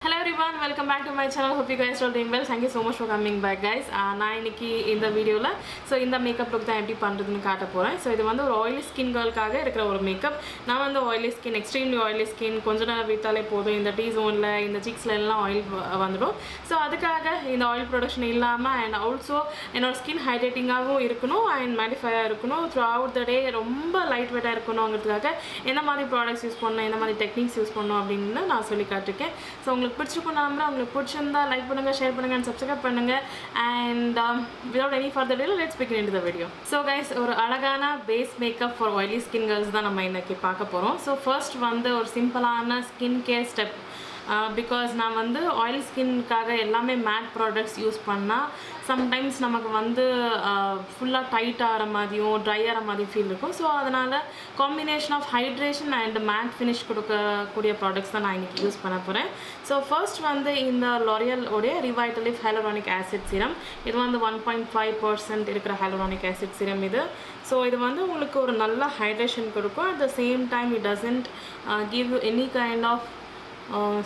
Hello everyone, welcome back to my channel. Hope you guys are doing well. Thank you so much for coming back guys. நான் இன்னைக்கு இந்த வீடியோல இந்த makeup look தான் எப்படி பண்றதுன்னு காட்ட போறேன். இது வந்து ஒரு oily skin girlக்காக இருக்கிற ஒரு மேக்கப். நான் வந்து oily skin, extremely oily skin, கொஞ்ச நேரம் விட்டாலே போதும் இந்த T zoneல இந்த cheeksல எல்லாம் oil வந்துடும். அதுக்காக இந்த oil production இல்லாம and also என்னோட skin hydratingகாவும் இருக்கணும் and mattify-ஆ இருக்கணும். throughout the day ரொம்ப light weight-ஆ இருக்கணும்ங்கிறதுக்காக என்ன மாதிரி products யூஸ் பண்ணனும், என்ன மாதிரி techniques யூஸ் பண்ணனும் அப்படினு நான் சொல்லி காட்டிருக்கேன். உங்களுக்கு பிடிச்சிருக்கும்னா உங்களுக்கு பிடிச்சிருந்தா லைக் பண்ணுங்க, ஷேர் பண்ணுங்க and subscribe பண்ணுங்க and without any further delay let's begin into the video. So guys, ஒரு அழகான base makeup for oily skin girls தான் நம்ம இன்னைக்கு பார்க்க போறோம். first வந்து ஒரு சிம்பிளான skin care step because நான் வந்து oil skinக்காக எல்லாமே matte products யூஸ் பண்ணா sometimes நமக்கு வந்து ஃபுல்லா டைட் ஆற மாதிரியும் dry ஆற மாதிரி ஃபீல் இருக்கும். அதனால combination of hydration and matte finish கொடுக்க கூடிய products தான் நான் இன்னைக்கு யூஸ் பண்ண போறேன். first வந்து இந்த L'Oreal உடைய Revitalift Hyaluronic Acid Serum. இது வந்து 1.5% இருக்கிற hyaluronic acid serum இது. இது வந்து உங்களுக்கு ஒரு நல்ல hydration கொடுக்கும். At the same time it doesn't give you any kind of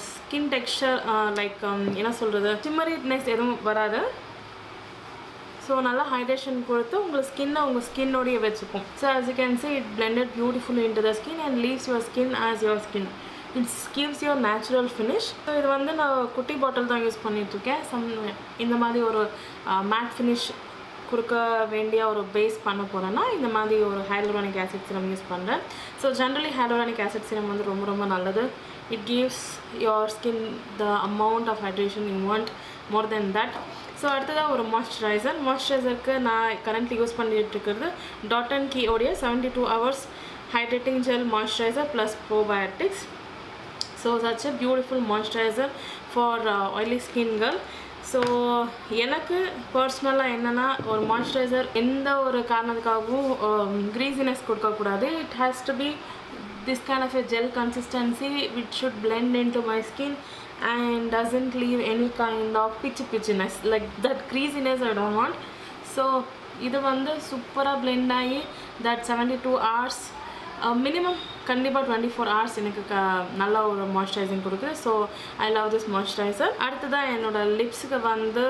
skin texture like என்ன சொல்றது shimmeryness எதுவும் வராது. நல்லா hydration கொடுத்து உங்க skin ஓடியே வெச்சுக்கும். As you can see, it blended beautifully into the skin and leaves your skin as your skin. It gives you a natural finish. இது வந்து நான் குட்டி பாட்டில் தான் யூஸ் பண்ணிட்டு இருக்கேன். இந்த மாதிரி ஒரு matte finish கொடுக்க வேண்டிய ஒரு பேஸ் பண்ண போறேன்னா இந்த மாதிரி ஒரு hyaluronic acid serum யூஸ் பண்றேன். Generally hyaluronic acid serum வந்து ரொம்ப நல்லது. It gives your skin the amount of hydration you want, more than that. அடுத்ததா ஒரு மாய்ஸ்சரைசருக்கு நான் currently யூஸ் பண்ணிட்டு இருக்கிறது Dot & Key உடைய 72 hours hydrating gel moisturizer plus probiotics. Such a beautiful moisturizer for oily skin girl. எனக்கு பர்சனலாக என்னன்னா ஒரு மாய்ஸ்சரைசர் எந்த ஒரு காரணத்துக்காகவும் greasiness கொடுக்கக்கூடாது. It has to be this kind of a gel consistency which should blend into my skin and doesn't leave any kind of pitchiness, like that greasiness I don't want. இது வந்து சூப்பராக blend ஆகி that 72 hours minimum கண்டிப்பாக 24 hours எனக்கு நல்ல ஒரு moisturising கொடுக்குது. I love this moisturizer. அடுத்ததாக என்னோட லிப்ஸுக்கு வந்து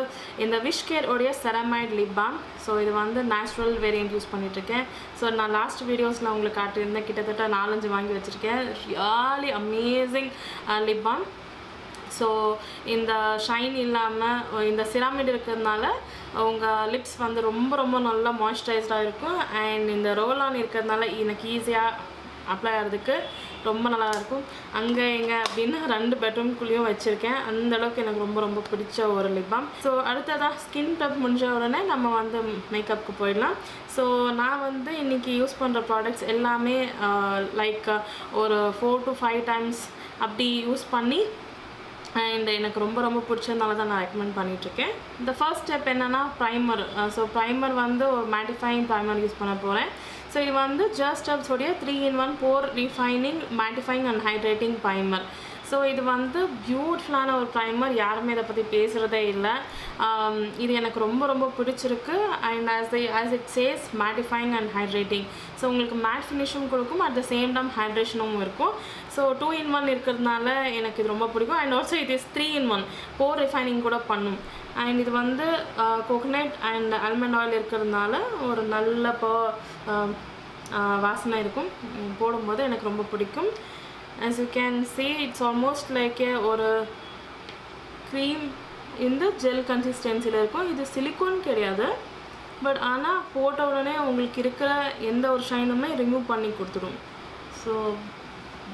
இந்த விஷ் கேர் உடைய செரமைட் லிப் பாம். இது வந்து நேச்சுரல் வேரியன்ட் யூஸ் பண்ணிட்டுருக்கேன். நான் லாஸ்ட் வீடியோஸில் உங்களுக்கு காட்டியிருந்தேன், கிட்டத்தட்ட 4-5 வாங்கி வச்சுருக்கேன். Really amazing lip balm. இந்த ஷைன் இல்லாமல் இந்த சிராமிட் இருக்கிறதுனால உங்கள் லிப்ஸ் வந்து ரொம்ப நல்லா மாய்ஸ்சரைஸ்டாக இருக்கும். அண்ட் இந்த ரோல் ஆன் இருக்கிறதுனால எனக்கு ஈஸியாக அப்ளை ஆகிறதுக்கு ரொம்ப நல்லா இருக்கும். அங்கே எங்கே அப்படின்னு 2 பெட்ரூம்குள்ளேயும் வச்சுருக்கேன். அந்தளவுக்கு எனக்கு ரொம்ப பிடிச்ச ஒரு லிப் பாம். அடுத்ததாக ஸ்கின் ப்ரெப் முடிஞ்ச உடனே நம்ம வந்து மேக்கப்புக்கு போயிடலாம். நான் வந்து இன்றைக்கி யூஸ் பண்ணுற ப்ராடக்ட்ஸ் எல்லாமே லைக் ஒரு 4 to 5 times அப்படி யூஸ் பண்ணி அண்ட் எனக்கு ரொம்ப பிடிச்சதுனால தான் நான் ரெக்கமெண்ட் பண்ணிகிட்ருக்கேன். இந்த ஃபர்ஸ்ட் ஸ்டெப் என்னென்னா ப்ரைமர். ப்ரைமர் வந்து ஒரு மேட்டிஃபையிங் ப்ரைமர் யூஸ் பண்ண போகிறேன். இது வந்து ஜஸ்ட் ஸ்டெப்ஸ் உடைய 3-in-1 pore refining, mattifying and hydrating primer. இது வந்து பியூட்டிஃபுல்லான ஒரு ப்ரைமர். யாருமே இதை பற்றி பேசுகிறதே இல்லை. இது எனக்கு ரொம்ப பிடிச்சிருக்கு. And as it says mattifying and hydrating. உங்களுக்கு மேட் ஃபினிஷும் கொடுக்கும், அட் த சேம் டைம் ஹைட்ரேஷனும் இருக்கும். 2-in-1 இருக்கிறதுனால எனக்கு இது ரொம்ப பிடிக்கும். And also it is 3-in-1 pore refining கூட பண்ணும். அண்ட் இது வந்து கோகோனட் அண்ட் ஆல்மண்ட் ஆயில் இருக்கிறதுனால ஒரு நல்ல வாசனை இருக்கும். போடும்போது எனக்கு ரொம்ப பிடிக்கும். As you can see, it's almost like ஒரு cream இந்த gel consistencyல இருக்கும். இது சிலிக்கான் கிடையாது, பட் ஆனால் போட்ட உடனே உங்களுக்கு இருக்கிற எந்த ஒரு ஷைனுமே ரிமூவ் பண்ணி கொடுத்துடும்.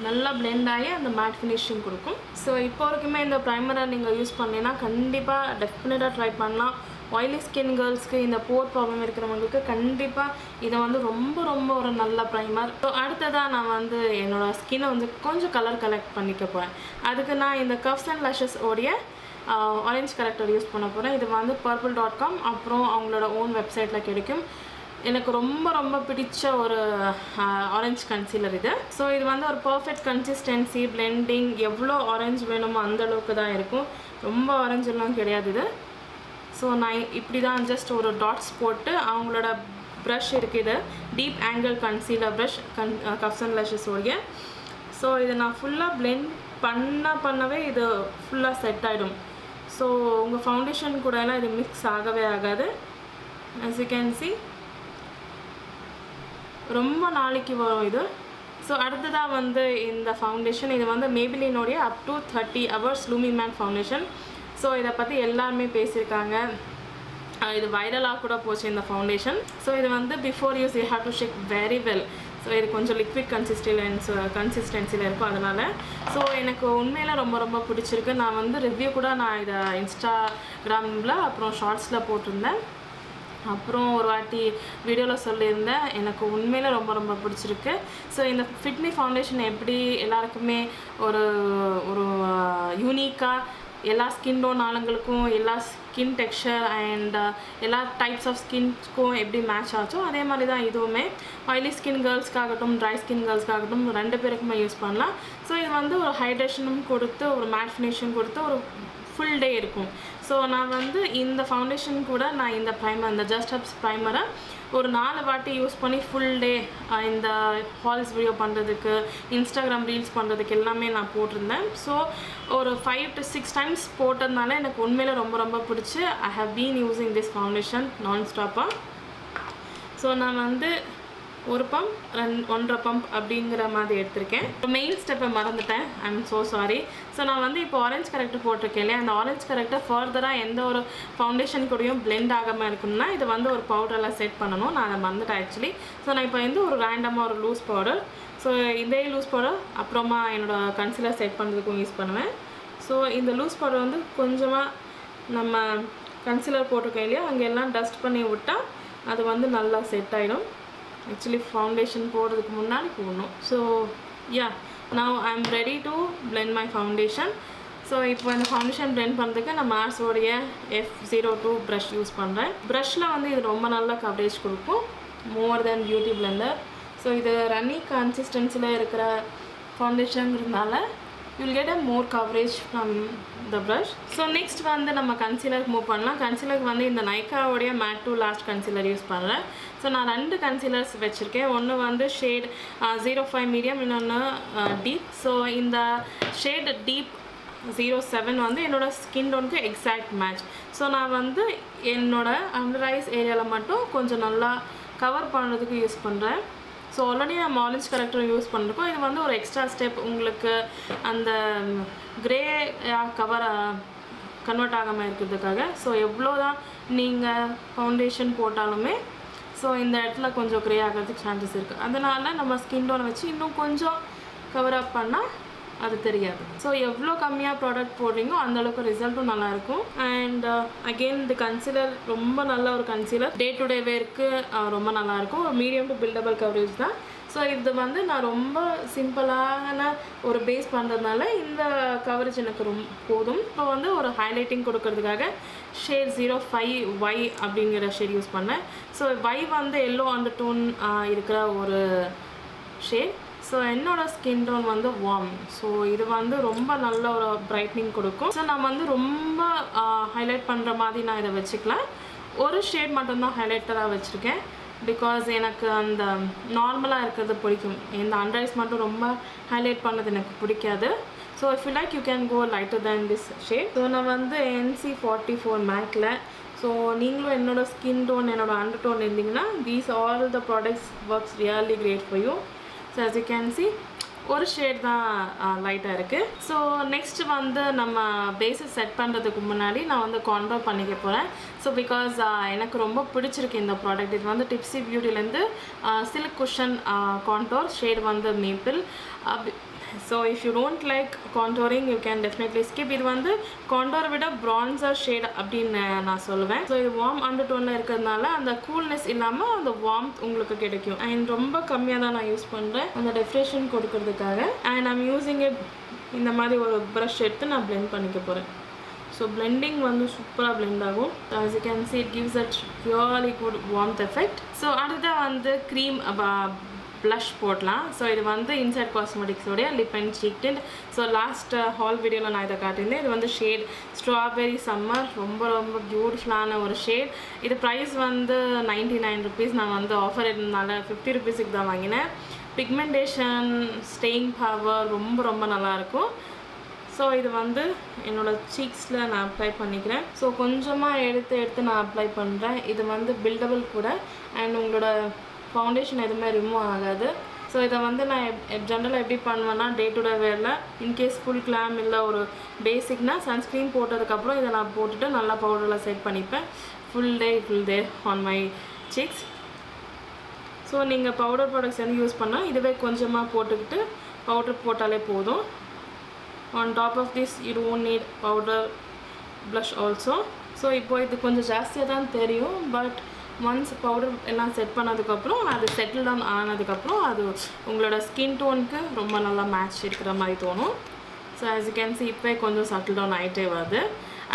நல்லா பிளெண்ட் ஆகி அந்த மேட் ஃபினிஷிங் கொடுக்கும். இப்போ வரைக்குமே இந்த ப்ரைமரை நீங்கள் யூஸ் பண்ணீங்கன்னா கண்டிப்பாக டெஃபினட்டாக ட்ரை பண்ணலாம். ஆயிலி ஸ்கின் கேர்ள்ஸ்க்கு இந்த போர் ப்ராப்ளம் இருக்கிறவங்களுக்கு கண்டிப்பாக இதை வந்து ரொம்ப ஒரு நல்ல ப்ரைமர். அடுத்ததாக நான் வந்து என்னோடய ஸ்கின்னை வந்து கொஞ்சம் கலர் கலெக்ட் பண்ணிக்க போகிறேன். அதுக்கு நான் இந்த கர்வ்ஸ் அண்ட் lashes உடைய ஆரஞ்ச் கரெக்டர் யூஸ் பண்ண போகிறேன். இது வந்து purple.com அப்புறம் அவங்களோட ஓன் வெப்சைட்டில் கிடைக்கும். எனக்கு ரொம்ப பிடிச்ச ஒரு ஆரஞ்ச் கன்சீலர் இது. இது வந்து ஒரு பர்ஃபெக்ட் கன்சிஸ்டன்சி, பிளெண்டிங் எவ்வளோ ஆரஞ்ச் வேணுமோ அந்தளவுக்கு தான் இருக்கும். ரொம்ப ஆரஞ்செல்லாம் கிடையாது இது. நான் இப்படி தான் ஜஸ்ட் ஒரு டாட்ஸ் போட்டு அவங்களோட ப்ரஷ் இருக்குது, deep angle concealer brush curves and lashes உடைய. இதை நான் ஃபுல்லாக பிளெண்ட் பண்ணவே இது ஃபுல்லாக செட் ஆகிடும். ஸோ உங்கள் ஃபவுண்டேஷன் கூடலாம் இது மிக்ஸ் ஆகவே ஆகாது. as you can see ரொம்ப நாளைக்கு வரும் இது. ஸோ அடுத்ததாக வந்து இந்த ஃபவுண்டேஷன், இது வந்து மேபிலினோடைய up to 30 hours lumi matte foundation. So இதை பற்றி எல்லாருமே பேசியிருக்காங்க, இது வைரலாக கூட போச்சு இந்த ஃபவுண்டேஷன். ஸோ இது வந்து before use you have to shake very well. So இது கொஞ்சம் லிக்விட் கன்சிஸ்டன்சியில் இருக்கும் அதனால். ஸோ எனக்கு உண்மையில் ரொம்ப ரொம்ப பிடிச்சிருக்கு. நான் வந்து ரிவ்யூ கூட நான் இதை இன்ஸ்டாகிராமில் அப்புறம் ஷார்ட்ஸில் போட்டிருந்தேன், அப்புறம் ஒரு வாட்டி வீடியோவில் சொல்லியிருந்தேன். எனக்கு உண்மையில் ரொம்ப ரொம்ப பிடிச்சிருக்கு. ஸோ இந்த ஃபிட்மி ஃபவுண்டேஷன் எப்படி எல்லாருக்குமே ஒரு ஒரு யூனிக்காக எல்லா ஸ்கின் டோன் ஆளுங்களுக்கும் எல்லா ஸ்கின் டெக்ஸ்சர் அண்ட் எல்லா டைப்ஸ் ஆஃப் ஸ்கின்ஸ்க்கும் எப்படி மேட்ச் ஆச்சோ அதே மாதிரி தான் இதுவுமே. ஆயிலி ஸ்கின் கேர்ள்ஸ்க்காகட்டும் ட்ரை ஸ்கின் கேர்ள்ஸ்க்காகட்டும் 2 பேருக்குமே யூஸ் பண்ணலாம். ஸோ இது வந்து ஒரு ஹைட்ரேஷனும் கொடுத்து ஒரு மேட் ஃபினிஷும் கொடுத்து ஒரு ஃபுல் டே இருக்கும். ஸோ நான் வந்து இந்த ஃபவுண்டேஷன் கூட நான் இந்த ப்ரைமர், இந்த ஜஸ்ட் ஹப்ஸ் ப்ரைமரை ஒரு 4 வாட்டி யூஸ் பண்ணி ஃபுல் டே இந்த ஹால்ஸ் வீடியோ பண்ணுறதுக்கு, இன்ஸ்டாகிராம் ரீல்ஸ் பண்ணுறதுக்கு எல்லாமே நான் போட்டிருந்தேன். ஸோ ஒரு 5 to 6 times போட்டதுனால எனக்கு உண்மையில் ரொம்ப ரொம்ப பிடிச்சி I have been using this foundation நான் ஸ்டாப்பாக. ஸோ நான் வந்து 1 பம்ப் 1.5 பம்ப் அப்படிங்கிற மாதிரி எடுத்திருக்கேன். மெயின் ஸ்டெப்பை மறந்துட்டேன், I am so sorry. So நான் வந்து இப்போ ஆரஞ்ச் கரெக்டர் போட்டிருக்கேன் இல்லையா, அந்த ஆரஞ்ச் கரெக்டர் ஃபர்தராக எந்த ஒரு ஃபவுண்டேஷன் கூடயும் பிளெண்ட் ஆகாமல் இருக்கணும்னா இது வந்து ஒரு பவுடரெல்லாம் செட் பண்ணணும். நான் அதை மறந்துட்டேன் ஆக்சுவலி. ஸோ நான் இப்போ வந்து ஒரு ரேண்டமாக ஒரு லூஸ் பவுடர், ஸோ இதே லூஸ் பவுடர் அப்புறமா என்னோடய கன்சீலர் செட் பண்ணுறதுக்கும் யூஸ் பண்ணுவேன். ஸோ இந்த லூஸ் பவுடர் வந்து கொஞ்சமாக நம்ம கன்சீலர் போட்டிருக்கேன் இல்லையா, அங்கெல்லாம் டஸ்ட் பண்ணி விட்டால் அது வந்து நல்லா செட் ஆகிடும். ஆக்சுவலி ஃபவுண்டேஷன் போடுறதுக்கு முன்னாடி போடணும். So yeah, now I am ready to blend my foundation. So இப்போ இந்த ஃபவுண்டேஷன் பிளெண்ட் பண்ணுறதுக்கு நான் மார்ஸோடைய F02 ப்ரஷ் யூஸ் பண்ணுறேன். ப்ரஷ்ஷில் வந்து இது ரொம்ப நல்ல கவரேஜ் கொடுக்கும், மோர் தென் பியூட்டி பிளெண்டர். ஸோ இது ரன்னி கன்சிஸ்டன்சியில் இருக்கிற ஃபவுண்டேஷனுங்கிறதுனால you'll get a more coverage from the brush. So next வந்து நம்ம கன்சீலருக்கு மூவ் பண்ணலாம். கன்சீலருக்கு வந்து இந்த நைக்காவுடைய matte to last concealer use பண்ணுறேன். ஸோ நான் 2 கன்சீலர்ஸ் வச்சுருக்கேன். ஒன்று வந்து ஷேட் 05 மீடியம், இன்னொன்று டீப். ஸோ இந்த ஷேட் டீப் 07 வந்து என்னோடய ஸ்கின் டோனுக்கு எக்ஸாக்ட் மேட்ச். ஸோ நான் வந்து என்னோடய அண்டர் ஐஸ் ஏரியாவில் மட்டும் கொஞ்சம் நல்லா கவர் பண்ணுறதுக்கு யூஸ் பண்ணுறேன். ஸோ ஆல்ரெடி நம்ம ஆரஞ்ச் கரெக்டர் யூஸ் பண்ணிருக்கோம். இது வந்து ஒரு எக்ஸ்ட்ரா ஸ்டெப், உங்களுக்கு அந்த க்ரே கன்வெர்ட் ஆகாமல் இருக்கிறதுக்காக. ஸோ எவ்வளோ தான் நீங்கள் ஃபவுண்டேஷன் போட்டாலுமே ஸோ இந்த இடத்துல கொஞ்சம் க்ரே ஆகிறதுக்கு சான்சஸ் இருக்குது. அதனால் நம்ம ஸ்கின் டோனை வச்சு இன்னும் கொஞ்சம் கவர் அப் பண்ணால் அது தெரியாது. ஸோ எவ்வளோ கம்மியாக ப்ராடக்ட் போடுறீங்களோ அந்தளவுக்கு ரிசல்ட்டும் நல்லாயிருக்கும். அண்ட் அகெயின் இந்த கன்சீலர் ரொம்ப நல்ல ஒரு கன்சீலர், டே டு டே வேருக்கு ரொம்ப நல்லாயிருக்கும். ஒரு மீடியம் டு பில்டபிள் கவரேஜ் தான். ஸோ இது வந்து நான் ரொம்ப சிம்பிளான ஒரு பேஸ் பண்ணுறதுனால இந்த கவரேஜ் எனக்கு ரொம்ப போதும். இப்போ வந்து ஒரு ஹைலைட்டிங் கொடுக்கறதுக்காக ஷேட் 05Y அப்படிங்கிற ஷேட் யூஸ் பண்ணேன். ஸோ Y வந்து எல்லோ அண்டர் டோன் இருக்கிற ஒரு ஷேட். ஸோ என்னோடய ஸ்கின் டோன் வந்து வார்ம். ஸோ இது வந்து ரொம்ப நல்ல ஒரு பிரைட்னிங் கொடுக்கும். ஸோ நான் வந்து ரொம்ப ஹைலைட் பண்ணுற மாதிரி நான் இதை வச்சுக்கலாம். ஒரு ஷேட் மட்டும்தான் ஹைலைட்டராக வச்சுருக்கேன், பிகாஸ் எனக்கு அந்த நார்மலாக இருக்கிறது பிடிக்கும். இந்த அண்டர் ஐஸ் மட்டும் ரொம்ப ஹைலைட் பண்ணது எனக்கு பிடிக்காது. So if you like you can go lighter than this shade. So நான் வந்து NC44 மேக்கில். ஸோ நீங்களும் என்னோடய ஸ்கின் டோன் என்னோடய அண்டர் டோன் இருந்தீங்கன்னா these all the products works really great for you. So as you can see ஒரு shade தான் லைட்டாக இருக்குது. ஸோ நெக்ஸ்ட் வந்து நம்ம பேஸஸ் செட் பண்ணுறதுக்கு முன்னாடி நான் வந்து கான்டோர் பண்ணிக்க போகிறேன். ஸோ பிகாஸ் எனக்கு ரொம்ப பிடிச்சிருக்கு இந்த ப்ராடக்ட். இது வந்து டிப்ஸி பியூட்டிலேருந்து சில்க் குஷன் கான்டோர் ஷேட் வந்து maple. So if you don't like contouring you can definitely skip. இது வந்து கான்டோரை விட ப்ரான்சர் ஷேட் அப்படின்னு நான் சொல்லுவேன். ஸோ இது வார்ம் அண்டர் டோனில் இருக்கிறதுனால அந்த கூல்னஸ் இல்லாமல் அந்த வார்ம்த் உங்களுக்கு கிடைக்கும். அண்ட் ரொம்ப கம்மியாக தான் நான் யூஸ் பண்ணுறேன் அந்த டெஃப்ரேஷன் கொடுக்கறதுக்காக. அண்ட் ஐம் யூஸிங் இட் இந்த மாதிரி ஒரு ப்ரஷ் எடுத்து நான் பிளெண்ட் பண்ணிக்க போகிறேன். ஸோ பிளெண்டிங் வந்து சூப்பராக பிளெண்ட் ஆகும். as you can see it gives a really good warmth effect. So அடுத்ததாக வந்து க்ரீம் ப்ளஷ் போடலாம். ஸோ இது வந்து இன்சைட் காஸ்மெட்டிக்ஸோடைய lip and cheek tint. So last haul வீடியோவில் நான் இதை காட்டியிருந்தேன். இது வந்து ஷேட் ஸ்ட்ராபெரி சம்மர், ரொம்ப ரொம்ப பியூட்டிஃபுல்லான ஒரு ஷேட். இது ப்ரைஸ் வந்து 99 rupees. நான் வந்து ஆஃபர் இருந்தனால 50 rupeesக்கு தான் வாங்கினேன். பிக்மெண்டேஷன், ஸ்டேயிங் பவர் ரொம்ப ரொம்ப நல்லாயிருக்கும். ஸோ இது வந்து என்னோடய சீக்ஸில் நான் அப்ளை பண்ணிக்கிறேன். ஸோ கொஞ்சமாக எடுத்து நான் அப்ளை பண்ணுறேன். இது வந்து பில்டபிள் கூட அண்ட் உங்களோட ஃபவுண்டேஷன் எதுவுமே ரிமூவ் ஆகாது. ஸோ இதை வந்து நான் ஜென்ரலாக எப்படி பண்ணுவேன்னா, டே டு டே வேரில் இன்கேஸ் ஃபுல் கிளாம் இல்லை ஒரு பேசிக்னால் சன்ஸ்க்ரீன் போட்டதுக்கப்புறம் இதை நான் போட்டுட்டு நல்லா பவுடரில் செட் பண்ணிப்பேன். Full day on my cheeks. So நீங்கள் பவுடர் ப்ராடக்ட்ஸ் வந்து யூஸ் பண்ணால் இதுவே கொஞ்சமாக போட்டுக்கிட்டு பவுடர் போட்டாலே போதும். On top of this you don't need powder blush also. So இப்போது இது கொஞ்சம் ஜாஸ்தியாக தான் தெரியும், பட் ஒன்ஸ் பவுடர் எல்லாம் செட் பண்ணதுக்கப்புறம் அது செட்டில் டவுன் ஆனதுக்கப்புறம் அது உங்களோட ஸ்கின் டோனுக்கு ரொம்ப நல்லா மேட்ச் இருக்கிற மாதிரி தோணும். So as you can see இப்போ கொஞ்சம் செட்டில் டவுன் ஆகிட்டே வருது.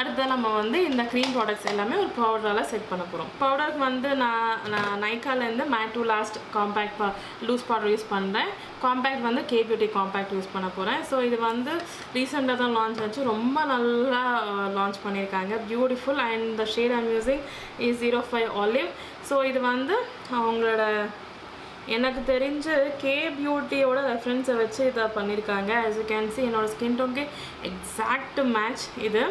அடுத்து நம்ம வந்து இந்த க்ரீம் ப்ராடக்ட்ஸ் எல்லாமே ஒரு பவுடரால் செட் பண்ண போகிறோம். பவுடருக்கு வந்து நான் நைக்காலேருந்து matte to last compact loose powder use பண்ணுறேன். காம்பேக்ட் வந்து கே பியூட்டி காம்பேக்ட் யூஸ் பண்ண போகிறேன். ஸோ இது வந்து ரீசெண்டாக தான் லான்ச் ஆச்சு, ரொம்ப நல்லா லான்ச் பண்ணியிருக்காங்க, beautiful. And the shade I'm using is 05 olive. So இது வந்து அவங்களோட எனக்கு தெரிஞ்சு கே பியூட்டியோட ரெஃபரன்ஸை வச்சு இதை பண்ணியிருக்காங்க. ஆஸ் யூ கேன் see என்னோடய ஸ்கின் டோனுக்கு எக்ஸாக்ட் மேட்ச் இது.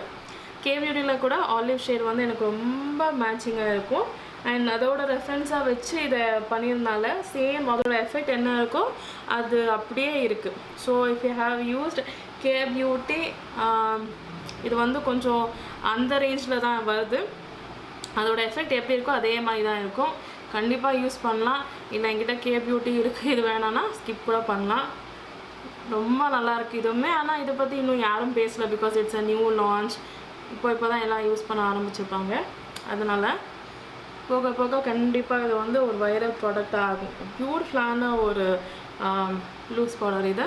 கே பியூட்டியில் கூட ஆலிவ் ஷேட் வந்து எனக்கு ரொம்ப மேட்சிங்காக இருக்கும். அண்ட் அதோட ரெஃபரன்ஸாக வச்சு இதை பண்ணியிருந்தால சேம் அதோட எஃபெக்ட் என்ன இருக்கோ அது அப்படியே இருக்குது. So if you have used K beauty, இது வந்து கொஞ்சம் அந்த ரேஞ்சில் தான் வருது. அதோட எஃபெக்ட் எப்படி இருக்கோ அதே மாதிரி தான் இருக்கும். கண்டிப்பாக யூஸ் பண்ணலாம். இல்லை என்கிட்ட கே பியூட்டி இருக்குது, இது வேணான்னா ஸ்கிப் கூட பண்ணலாம். ரொம்ப நல்லாயிருக்கு இதுவுமே. ஆனால் இதை பற்றி இன்னும் யாரும் பேசலை, because it's a new launch. இப்போ தான் எல்லாம் யூஸ் பண்ண ஆரம்பிச்சிருப்பாங்க. அதனால் போக போக கண்டிப்பாக இது வந்து ஒரு வைரல் ப்ராடக்டாக ஆகும். பியூட்டிஃபுல்லான ஒரு லூஸ் பவுடர் இது.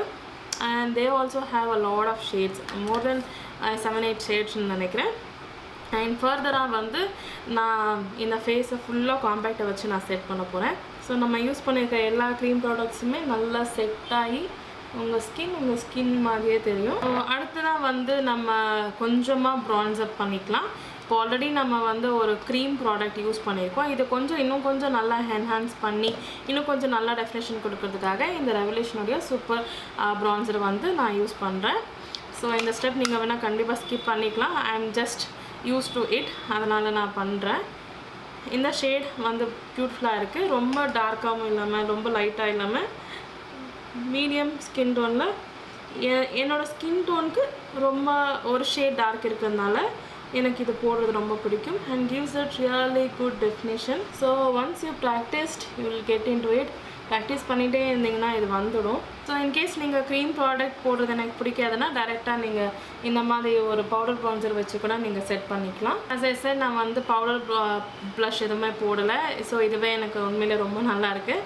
And they also have a lot of shades, more than 7-8 ஷேட்ஸ்ன்னு நினைக்கிறேன். அண்ட் ஃபர்தராக வந்து நான் இந்த ஃபேஸை ஃபுல்லாக காம்பேக்டை வச்சு நான் செட் பண்ண போகிறேன். ஸோ நம்ம யூஸ் பண்ணியிருக்க எல்லா க்ரீம் ப்ராடக்ட்ஸுமே நல்லா செட் ஆகி உங்கள் ஸ்கின் மாதிரியே தெரியும். அடுத்ததாக வந்து நம்ம கொஞ்சமாக ப்ரான்ஸ் அப் பண்ணிக்கலாம். இப்போ ஆல்ரெடி நம்ம வந்து ஒரு க்ரீம் ப்ராடக்ட் யூஸ் பண்ணியிருக்கோம். இது இன்னும் கொஞ்சம் நல்லா என்ஹான்ஸ் பண்ணி இன்னும் கொஞ்சம் நல்லா டெஃபினேஷன் கொடுக்கறதுக்காக இந்த ரெவல்யூஷனுடைய சூப்பர் ப்ரான்சர் வந்து நான் யூஸ் பண்ணுறேன். ஸோ இந்த ஸ்டெப் நீங்கள் வேணால் கண்டிப்பாக ஸ்கிப் பண்ணிக்கலாம். I am just use to it, அதனால் நான் பண்ணுறேன். இந்த ஷேட் வந்து பியூட்டிஃபுல்லாக இருக்குது. ரொம்ப டார்க்காகவும் இல்லாமல் ரொம்ப லைட்டாக இல்லாமல் மீடியம் ஸ்கின் டோனில். என்னோடய ஸ்கின் டோனுக்கு ரொம்ப ஒரு ஷேட் டார்க் இருக்கிறதுனால எனக்கு இது போடுறது ரொம்ப பிடிக்கும். And gives it really good definition. So once you practised you will get in to it. Practice பண்ணிகிட்டே இருந்தீங்கன்னா இது வந்துடும். ஸோ இன்கேஸ் நீங்கள் க்ரீம் ப்ராடக்ட் போடுறது எனக்கு பிடிக்காதுன்னா டைரெக்டாக நீங்கள் இந்த மாதிரி ஒரு பவுடர் ப்ரான்சர் வச்சு கூட நீங்கள் செட் பண்ணிக்கலாம். அஸ் ஐ செட் நான் வந்து பவுடர் ப்ளஷ் எதுவுமே போடலை. ஸோ இதுவே எனக்கு உண்மையிலே ரொம்ப நல்லாயிருக்கு.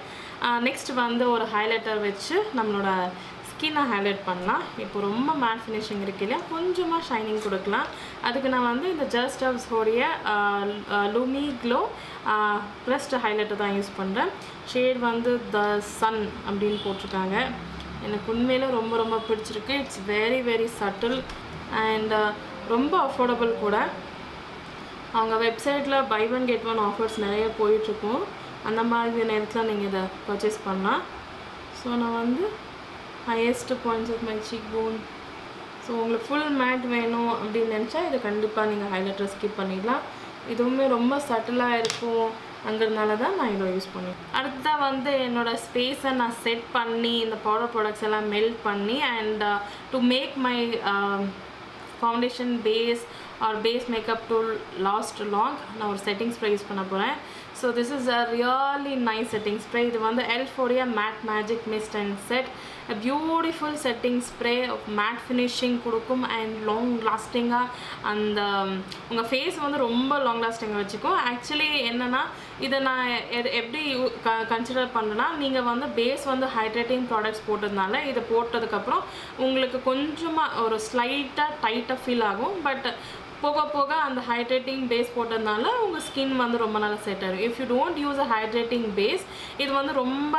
நெக்ஸ்ட் வந்து ஒரு ஹைலைட்டர் வச்சு நம்மளோட ஸ்கின்னை ஹைலைட் பண்ணலாம். இப்போ ரொம்ப மேட் ஃபினிஷிங் இருக்கு இல்லையா, கொஞ்சமாக ஷைனிங் கொடுக்கலாம். அதுக்கு நான் வந்து இந்த ஜஸ்ட் ஹவுஸோடைய லூமி க்ளோ ப்ரெஸ்ட் ஹைலைட்டர் தான் யூஸ் பண்ணுறேன். ஷேட் வந்து த சன் அப்படின்னு போட்டிருக்காங்க. எனக்கு உண்மையிலே ரொம்ப ரொம்ப பிடிச்சிருக்கு. It's very very subtle and ரொம்ப அஃபோர்டபுள் கூட. அவங்க வெப்சைட்டில் buy one get one offers நிறைய போயிட்டுருக்கும். அந்த மாதிரி நேரத்தில் நீங்கள் இதை பர்ச்சேஸ் பண்ணலாம். ஸோ நான் வந்து highest points of my cheekbone. So உங்களுக்கு ஃபுல் மேட் வேணும் அப்படின்னு நினச்சா இதை கண்டிப்பாக நீங்கள் ஹைலைட்டர் ஸ்கிப் பண்ணிடலாம். இதுவுமே ரொம்ப சட்டிலாக இருக்கும், அங்கிறதுனால தான் நான் இதை யூஸ் பண்ணுவேன். அடுத்ததாக வந்து என்னோடய ஸ்பேஸை நான் செட் பண்ணி இந்த பவுடர் ப்ராடக்ட்ஸ் எல்லாம் மெல்ட் பண்ணி and to make my foundation base or base makeup to last long நான் ஒரு செட்டிங் ஸ்ப்ரே யூஸ் பண்ண போகிறேன். So this is a really nice setting spray. இது வந்து Elforia matte magic mist and set. a beautiful setting spray of matte finishing கொடுக்கும் and long லாஸ்டிங்காக அந்த உங்கள் ஃபேஸ் வந்து ரொம்ப லாங் லாஸ்டிங்காக வச்சுக்கும். ஆக்சுவலி என்னென்னா இதை நான் எப்படி கன்சிடர் பண்ணுறேன்னா, நீங்கள் வந்து பேஸ் வந்து ஹைட்ரேட்டிங் ப்ராடக்ட்ஸ் போட்டதுனால இதை போட்டதுக்கப்புறம் உங்களுக்கு கொஞ்சமாக ஒரு ஸ்லைட்டாக டைட்டாக ஃபீல் ஆகும். பட் போக போக அந்த ஹைட்ரேட்டிங் பேஸ் போட்டதுனால உங்கள் ஸ்கின் வந்து ரொம்ப நல்லா செட் ஆகிடும். If you don't use a hydrating base இது வந்து ரொம்ப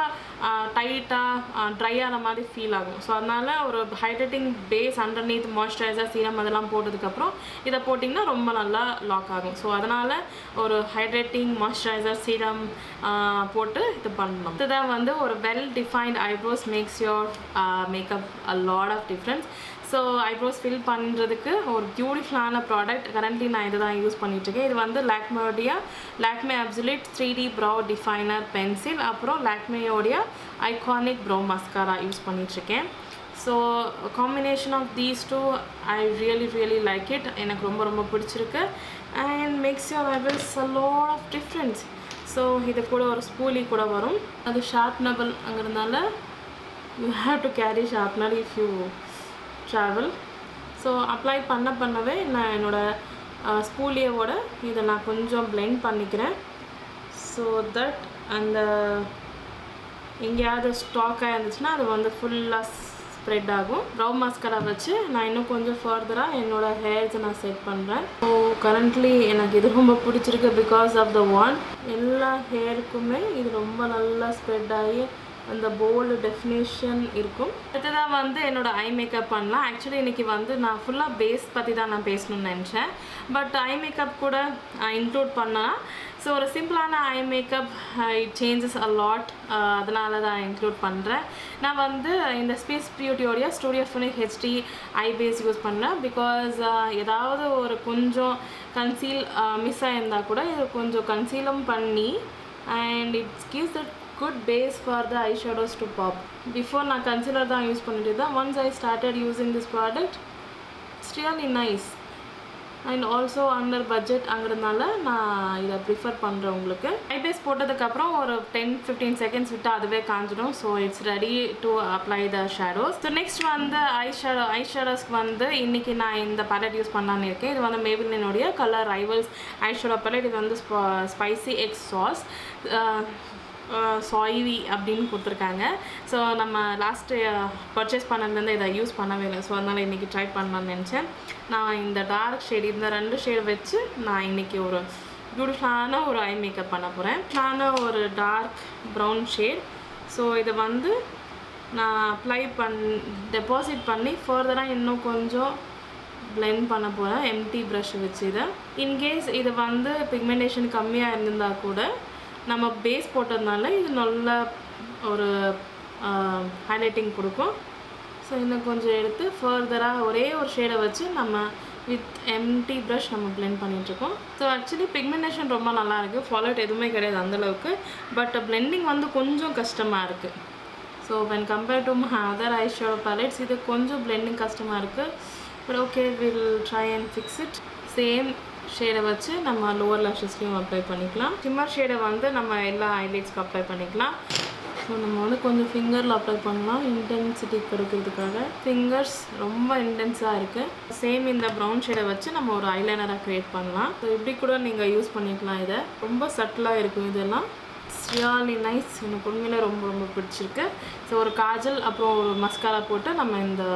டைட்டாக ட்ரை ஆன மாதிரி ஃபீல் ஆகும். ஸோ அதனால் ஒரு hydrating base underneath moisturiser serum அதெல்லாம் போட்டதுக்கப்புறம் இதை போட்டிங்கன்னா ரொம்ப நல்லா லாக் ஆகும். ஸோ அதனால் ஒரு ஹைட்ரேட்டிங் மாய்ஸ்சரைசர் சீரம் போட்டு இது பண்ணணும். இதுதான் வந்து ஒரு well defined eyebrows makes your makeup a lot of difference. So eyebrows fill பண்ணுறதுக்கு ஒரு பியூட்டிஃபுல்லான ப்ராடக்ட் கரண்ட்லி நான் இதை தான் யூஸ் பண்ணிகிட்ருக்கேன். இது வந்து லாக்மேயோடைய absolute 3D brow definer pencil, அப்புறம் லாக்மேயோடைய ஐகானிக் ப்ரௌ மஸ்காரா யூஸ் பண்ணிகிட்ருக்கேன். So combination of these two I really like it. எனக்கு ரொம்ப ரொம்ப பிடிச்சிருக்கு and makes your eyebrows a lot of difference. So இது கூட ஒரு ஸ்பூலி கூட வரும். அது ஷார்ப்னபிள் அங்கிறதுனால you have to carry sharpener if you travel. So apply பண்ணவே நான் என்னோடய ஸ்பூலியோட இதை நான் கொஞ்சம் பிளெண்ட் பண்ணிக்கிறேன். ஸோ தட் அந்த எங்கேயாவது ஸ்டாக்காக இருந்துச்சுன்னா அது வந்து ஃபுல்லாக ஸ்ப்ரெட் ஆகும். ப்ரௌ மஸ்காரா வச்சு நான் இன்னும் கொஞ்சம் ஃபர்தராக என்னோடய ஹேர்ஸை நான் செட் பண்ணுறேன். ஸோ கரண்ட்லி எனக்கு இது ரொம்ப பிடிச்சிருக்கு பிகாஸ் ஆஃப் த ஒன். எல்லா ஹேருக்குமே இது ரொம்ப நல்லா ஸ்ப்ரெட் ஆகி அந்த போல்டு டெஃபினேஷன் இருக்கும். அடுத்ததாக வந்து என்னோடய ஐ மேக்கப் பண்ணலாம். ஆக்சுவலி இன்றைக்கி வந்து நான் ஃபுல்லாக பேஸ் பற்றி தான் நான் பேசணும்னு நினச்சேன். பட் ஐ மேக்கப் கூட இன்க்ளூட் பண்ணலாம். ஸோ ஒரு சிம்பிளான eye makeup it changes a lot. அதனால தான் இன்க்ளூட் பண்ணுறேன். நான் வந்து இந்த ஸ்பேஸ் பியூட்டியோடைய ஸ்டூடியோ ஃபினிஷ் ஹெச்டி ஐ பேஸ் யூஸ் பண்ணேன். பிகாஸ் ஏதாவது ஒரு கொஞ்சம் கன்சீல் மிஸ் ஆகிருந்தால் கூட இது கொஞ்சம் கன்சீலும் பண்ணி and it's gives the good base for the eyeshadows to pop. Before நான் concealer தான் யூஸ் பண்ணிட்டு தான். Once I started using this product, it's really nice and also under budget அங்கிறதுனால நான் இதை ப்ரிஃபர் பண்ணுறேன். உங்களுக்கு ஐ பேஸ் போட்டதுக்கப்புறம் ஒரு 10-15 செகண்ட்ஸ் விட்டு அதுவே காஞ்சிடும். So it's ready to apply the shadows. So next வந்து ஐஷேடோஸ்க்கு வந்து இன்றைக்கி நான் இந்த பேலட் யூஸ் பண்ணலான்னு இருக்கேன். இது வந்து மேபிலினுடைய கலர் ரைவல்ஸ் ஐஷேடோ பேலட். இது வந்து ஸ்பைசி எக் சாஸ் சாய்வி அப்படின்னு கொடுத்துருக்காங்க. ஸோ நம்ம லாஸ்ட்டு பர்ச்சேஸ் பண்ணதுலேருந்து இதை யூஸ் பண்ணவே இல்லை. ஸோ அதனால் இன்றைக்கி ட்ரை பண்ணலான்னு நினச்சேன். நான் இந்த டார்க் ஷேட் இந்த 2 ஷேடு வச்சு நான் இன்றைக்கி ஒரு பியூட்டிஃபுல்லான ஒரு ஐ மேக்கப் பண்ண போகிறேன். ஒரு டார்க் ப்ரௌன் ஷேட். ஸோ இதை வந்து நான் அப்ளை டெபாசிட் பண்ணி ஃபர்தராக இன்னும் கொஞ்சம் பிளெண்ட் பண்ண போகிறேன் எம்டி ப்ரஷ் வச்சு. இதை இன்கேஸ் இது வந்து பிக்மெண்டேஷன் கம்மியாக இருந்திருந்தால் கூட நம்ம பேஸ் போட்டதுனால இது நல்ல ஒரு ஹைலைட்டிங் கொடுக்கும். ஸோ இன்னும் கொஞ்சம் எடுத்து ஃபர்தராக ஒரே ஒரு ஷேடை வச்சு நம்ம வித் எம்டி ப்ரஷ் நம்ம பிளெண்ட் பண்ணிகிட்ருக்கோம். ஸோ ஆக்சுவலி பிக்மெண்டேஷன் ரொம்ப நல்லா இருக்குது. ஃபாலோட் எதுவுமே கிடையாது அந்தளவுக்கு. பட் பிளெண்டிங் வந்து கொஞ்சம் கஷ்டமாக இருக்குது. So when compare to other eyeshadow palettes இது கொஞ்சம் பிளெண்டிங் கஷ்டமாக இருக்குது. But okay, will try and fix it. Same ஷேடை வச்சு நம்ம லோவர் லேஷஸ்லையும் அப்ளை பண்ணிக்கலாம். ஷிம்மர் ஷேடை வந்து நம்ம எல்லா ஹைலைட்ஸ்க்கு அப்ளை பண்ணிக்கலாம். ஸோ நம்ம வந்து கொஞ்சம் ஃபிங்கரில் அப்ளை பண்ணலாம் இன்டென்சிட்டி கொடுக்கறதுக்காக. ஃபிங்கர்ஸ் ரொம்ப இன்டென்ஸாக இருக்குது. சேம் இந்த ப்ரௌன் ஷேடை வச்சு நம்ம ஒரு ஐலைனராக க்ரியேட் பண்ணலாம். ஸோ இப்படி கூட நீங்கள் யூஸ் பண்ணிக்கலாம். இதை ரொம்ப சட்டிலாக இருக்கும் இதெல்லாம். Really nice. எனக்கு உண்மையிலே ரொம்ப ரொம்ப பிடிச்சிருக்கு. ஸோ ஒரு காஜல் அப்புறம் ஒரு மஸ்காரா போட்டு நம்ம இந்த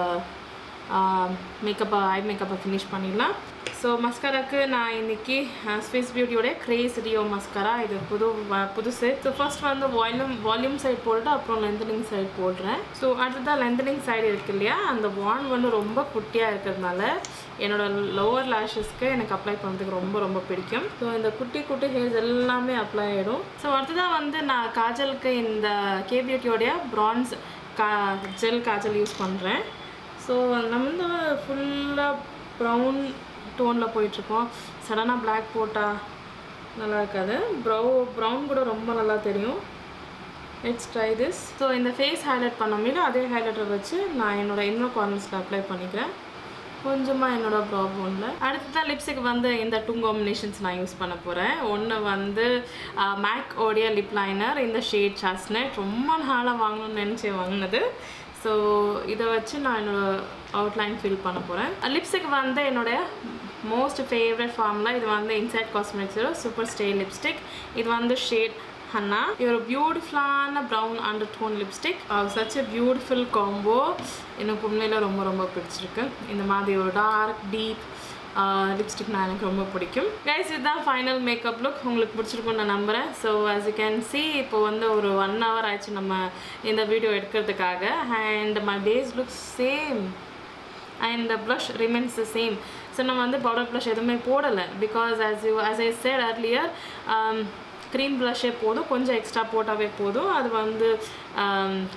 ஐ மேக்கப்பை ஃபினிஷ் பண்ணிடலாம். ஸோ மஸ்காராக்கு நான் இன்றைக்கி ஸ்விஸ் பியூட்டியோடைய கிரேஸ் ரியோ மஸ்காரா. இது புதுசு. ஸோ ஃபர்ஸ்ட் வந்து வால்யூம் சைட் போட்டுட்டு அப்புறம் லென்தனிங் சைட் போடுறேன். ஸோ அடுத்ததான் லென்தனிங் சைடு இருக்கு இல்லையா, அந்த வான் வந்து ரொம்ப குட்டியாக இருக்கிறதுனால என்னோடய லோவர் லேஷஸ்க்கு எனக்கு அப்ளை பண்ணுறதுக்கு ரொம்ப ரொம்ப பிடிக்கும். ஸோ இந்த குட்டி குட்டி ஹேர்ஸ் எல்லாமே அப்ளை ஆகிடும். ஸோ அடுத்ததாக வந்து நான் காஜலுக்கு இந்த கே பியூட்டியோடைய ப்ரான்ஸ் ஜெல் காஜல் யூஸ் பண்ணுறேன். ஸோ நம்ம வந்து ஃபுல்லாக ப்ரௌன் டோனில் போயிட்டுருக்கோம். சடனாக பிளாக் போட்டால் நல்லா இருக்காது. ப்ரௌன் கூட ரொம்ப நல்லா தெரியும். Let's try this. ஸோ இந்த ஃபேஸ் ஹைலைட் பண்ணோம்னா அதே ஹைலைட்டரை வச்சு நான் என்னோடய இன்னர் கார்னர்ஸில் அப்ளை பண்ணிக்கிறேன். கொஞ்சமாக என்னோடய ப்ரா போனில். அடுத்ததான் லிப்ஸுக்கு வந்து இந்த 2 காம்பினேஷன்ஸ் நான் யூஸ் பண்ண போகிறேன். ஒன்று வந்து மேக் ஓடியா லிப் லைனர் இந்த ஷேட் சாஸ்னட். ரொம்ப நாளாக வாங்கணும்னு நினச்சி வாங்கினது. ஸோ இதை வச்சு நான் என்னோடய அவுட்லைன் ஃபில் பண்ண போகிறேன். லிப்ஸுக்கு வந்து என்னோடய மோஸ்ட் ஃபேவரட் ஃபார்முலா இது வந்து இன்சைட் காஸ்மெட்டிக்ஸோட சூப்பர் ஸ்டே லிப்ஸ்டிக். இது வந்து ஷேட் ஹன்னா. இது ஒரு பியூட்டிஃபுல்லான brown undertone lipstick. Such a beautiful combo. எனக்கு உண்மையில் ரொம்ப ரொம்ப பிடிச்சிருக்கு. இந்த மாதிரி ஒரு டார்க் டீப் லிப்ஸ்டிக் நான் எனக்கு ரொம்ப பிடிக்கும். கைஸ் இதுதான் ஃபைனல் மேக்கப் லுக். உங்களுக்கு பிடிச்சிருக்குன்னு நான் நம்புகிறேன். So as you can see இப்போ வந்து ஒரு 1 hour ஆச்சு நம்ம இந்த வீடியோ எடுக்கிறதுக்காக. And my base look same and blush remains the same. So நம்ம வந்து பவுடர் ப்ளஷ் எதுவுமே போடலை. Because as I said earlier, cream ப்ளஷ்ஷே போதும், கொஞ்சம் எக்ஸ்ட்ரா போட்டாவே போதும், அது வந்து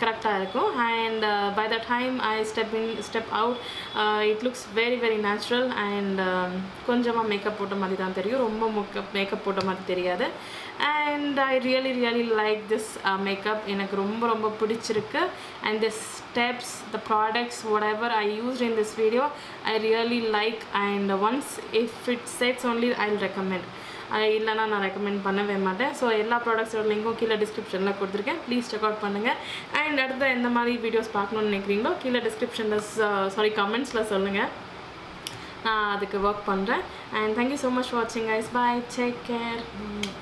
கரெக்டாக இருக்கும். And by the time I step out it looks very natural. And கொஞ்சமாக மேக்கப் போட்ட மாதிரி தான் தெரியும், ரொம்ப மேக்கப் போட்ட மாதிரி தெரியாது. And I really like this makeup. எனக்கு ரொம்ப பிடிச்சிருக்கு. And this steps, the products, whatever I used in this video, I really like. And once if it sets only I'll recommend. இல்லைனா நான் ரெக்கமெண்ட் பண்ணவே மாட்டேன். ஸோ எல்லா ப்ராடக்ட்ஸோட லிங்க்கும் கீழே டிஸ்கிரிப்ஷனில் கொடுத்துருக்கேன், ப்ளீஸ் செக் அவுட் பண்ணுங்கள். அண்ட் அடுத்த எந்த மாதிரி வீடியோஸ் பார்க்கணுன்னு நினைக்கிறீங்களோ கீழே டிஸ்கிரிப்ஷனில் கமெண்ட்ஸில் சொல்லுங்கள், நான் அதுக்கு ஒர்க் பண்ணுறேன். And thank you so much for வாட்சிங் கைஸ். Bye, take care.